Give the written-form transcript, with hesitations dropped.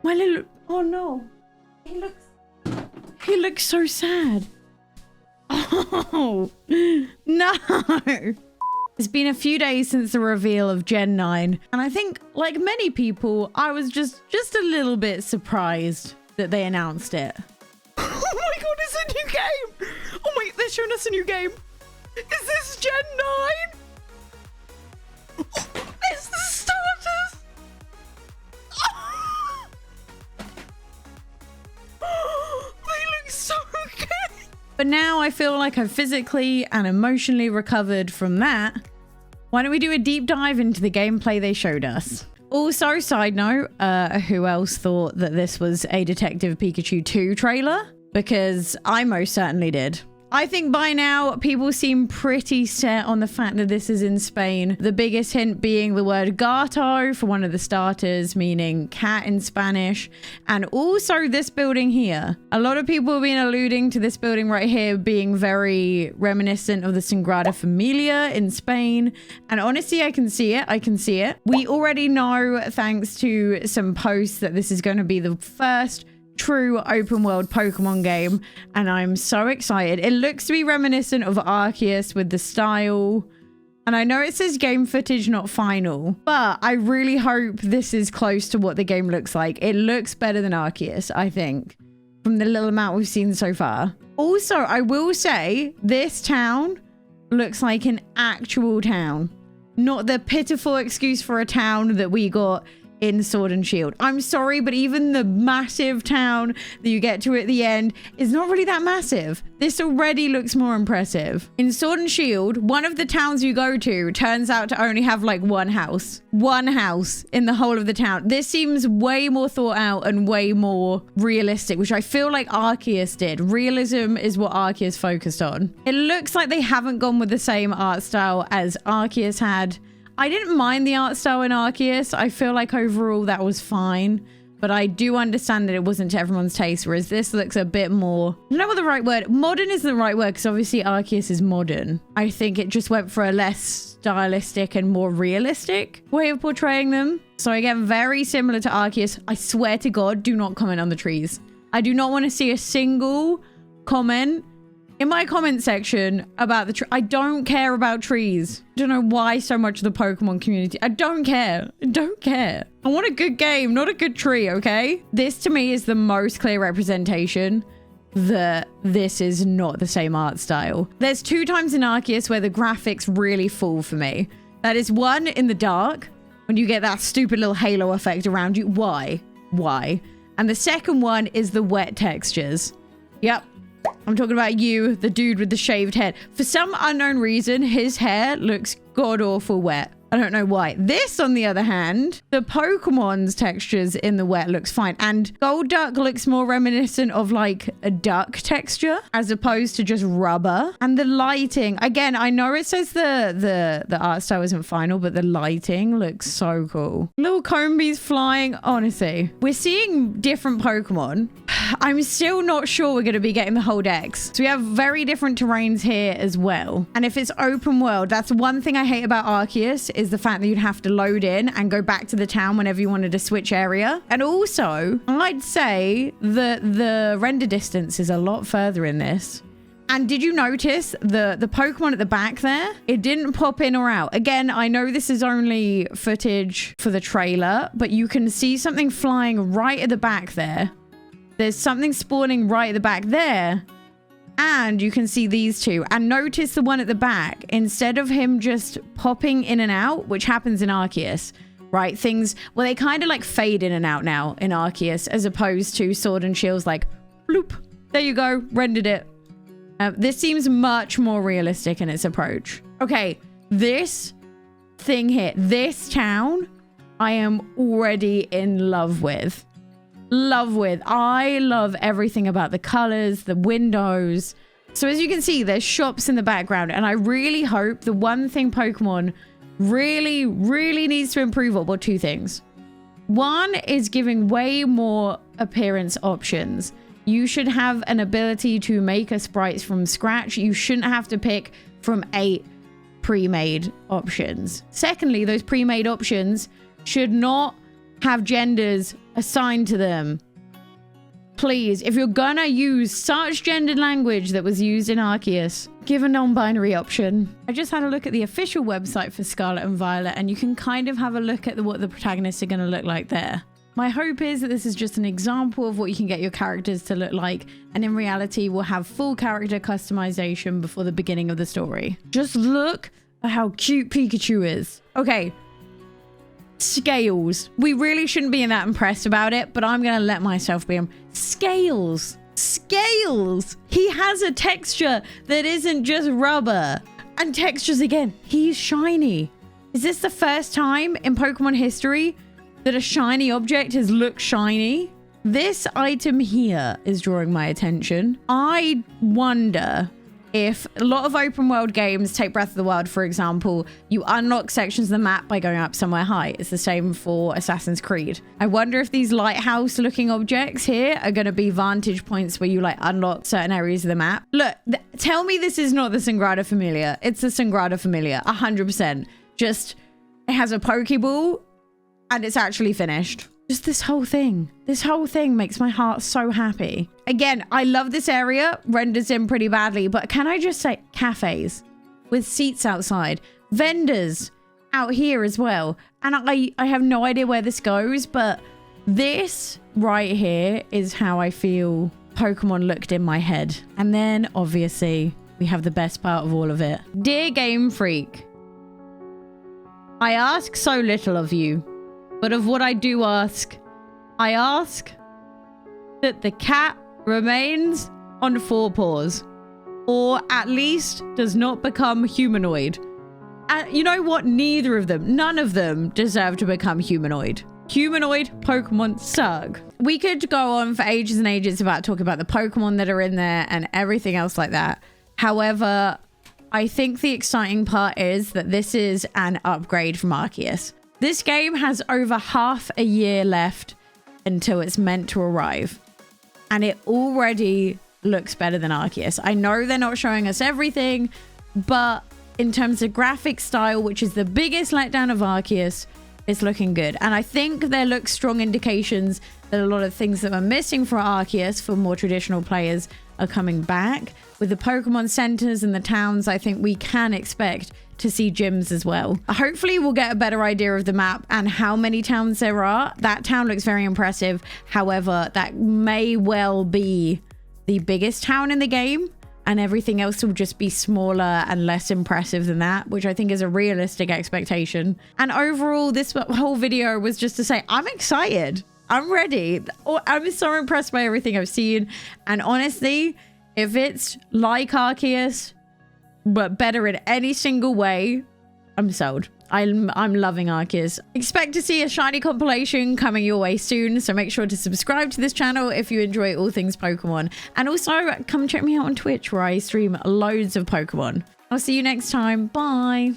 My little... Oh, no. He looks so sad. Oh, no. It's been a few days since the reveal of Gen 9. And I think, like many people, I was just a little bit surprised that they announced it. Oh my god, it's a new game. Oh my, they're showing us a new game. Is this Gen 9? It's the starters. Oh, they look so good. But now I feel like I've physically and emotionally recovered from that. Why don't we do a deep dive into the gameplay they showed us? Also, side note, who else thought that this was a Detective Pikachu 2 trailer? Because I most certainly did. I think by now, people seem pretty set on the fact that this is in Spain. The biggest hint being the word gato for one of the starters, meaning cat in Spanish. And also this building here. A lot of people have been alluding to this building right here being very reminiscent of the Sagrada Familia in Spain. And honestly, I can see it. We already know, thanks to some posts, that this is going to be the first true open world Pokemon game, and I'm so excited. It looks to be reminiscent of Arceus with the style, and I know it says game footage not final, but I really hope this is close to what the game looks like. It looks better than Arceus, I think, from the little amount we've seen so far. Also, I will say this town looks like an actual town, not the pitiful excuse for a town that we got in Sword and Shield. I'm sorry, but even the massive town that you get to at the end is not really that massive. This already looks more impressive. In Sword and Shield, one of the towns you go to turns out to only have like one house. One house in the whole of the town. This seems way more thought out and way more realistic, which I feel like Arceus did. Realism is what Arceus focused on. It looks like they haven't gone with the same art style as Arceus had. I didn't mind the art style in Arceus. I feel like overall that was fine, but I do understand that it wasn't to everyone's taste, whereas this looks a bit more, I don't know what the right word, modern isn't the right word, because obviously Arceus is modern. I think it just went for a less stylistic and more realistic way of portraying them. So again, very similar to Arceus. I swear to God, do not comment on the trees. I do not want to see a single comment in my comment section about the tree. I don't care about trees. I don't know why so much of the Pokemon community. I don't care. I don't care. I want a good game, not a good tree, okay? This to me is the most clear representation that this is not the same art style. There's 2 times in Arceus where the graphics really fall for me. That is one in the dark, when you get that stupid little halo effect around you. Why? Why? And the second one is the wet textures. Yep. I'm talking about you, the dude with the shaved head. For some unknown reason, his hair looks god-awful wet. I don't know why. This, on the other hand, the Pokemon's textures in the wet looks fine. And Golduck looks more reminiscent of like a duck texture as opposed to just rubber. And the lighting, again, I know it says the art style isn't final, but the lighting looks so cool. Little Combee's flying. Honestly, we're seeing different Pokemon. I'm still not sure we're going to be getting the whole dex. So we have very different terrains here as well. And if it's open world, that's one thing I hate about Arceus, is the fact that you'd have to load in and go back to the town whenever you wanted to switch area. And also, I'd say that the render distance is a lot further in this. And did you notice the Pokemon at the back there? It didn't pop in or out. Again, I know this is only footage for the trailer, but you can see something flying right at the back there. There's something spawning right at the back there. And you can see these two. And notice the one at the back. Instead of him just popping in and out, which happens in Arceus, right? Things, well, they kind of like fade in and out now in Arceus, as opposed to Sword and Shield's like, bloop. There you go. Rendered it. This seems much more realistic in its approach. Okay, this thing here, this town, I am already in love with. I love everything about the colors, the windows. So as you can see, there's shops in the background, and I really hope the one thing Pokemon really needs to improve on, well, 2 things. One is giving way more appearance options. You should have an ability to make a sprites from scratch. You shouldn't have to pick from 8 pre-made options. Secondly, those pre-made options should not have genders assigned to them. Please, if you're gonna use such gendered language that was used in Arceus, give a non-binary option. I just had a look at the official website for Scarlet and Violet, and you can kind of have a look at what the protagonists are gonna look like there. My hope is that this is just an example of what you can get your characters to look like, and in reality, we'll have full character customization before the beginning of the story. Just look at how cute Pikachu is. Okay. Scales. We really shouldn't be that impressed about it, but I'm gonna let myself be. Scales. Scales. He has a texture that isn't just rubber. And textures again. He's shiny. Is this the first time in Pokemon history that a shiny object has looked shiny? This item here is drawing my attention. I wonder if a lot of open world games, take Breath of the Wild for example, you unlock sections of the map by going up somewhere high. It's the same for Assassin's Creed. I wonder if these lighthouse looking objects here are going to be vantage points where you like unlock certain areas of the map. Look, tell me this is not the Sagrada Familia. It's the Sagrada Familia, 100%. Just, it has a Pokeball and it's actually finished. Just this whole thing makes my heart so happy. Again, I love this area, renders in pretty badly, but can I just say cafes with seats outside, vendors out here as well. And I have no idea where this goes, but this right here is how I feel Pokemon looked in my head. And then obviously we have the best part of all of it. Dear Game Freak, I ask so little of you. But of what I do ask, I ask that the cat remains on 4 paws, or at least does not become humanoid. And you know what? Neither of them, none of them deserve to become humanoid. Humanoid Pokemon suck. We could go on for ages and ages about talking about the Pokemon that are in there and everything else like that. However, I think the exciting part is that this is an upgrade from Arceus. This game has over half a year left until it's meant to arrive. And it already looks better than Arceus. I know they're not showing us everything, but in terms of graphic style, which is the biggest letdown of Arceus, it's looking good. And I think there look strong indications that a lot of things that were missing from Arceus for more traditional players are coming back. With the Pokemon centers and the towns, I think we can expect to see gyms as well. Hopefully we'll get a better idea of the map and how many towns there are. That town looks very impressive. However, that may well be the biggest town in the game, and everything else will just be smaller and less impressive than that, which I think is a realistic expectation. And overall, this whole video was just to say, I'm excited. I'm ready. I'm so impressed by everything I've seen. And honestly, if it's like Arceus, but better in any single way, I'm sold. I'm loving Arceus. Expect to see a shiny compilation coming your way soon, so make sure to subscribe to this channel if you enjoy all things Pokemon. And also come check me out on Twitch where I stream loads of Pokemon. I'll see you next time. Bye.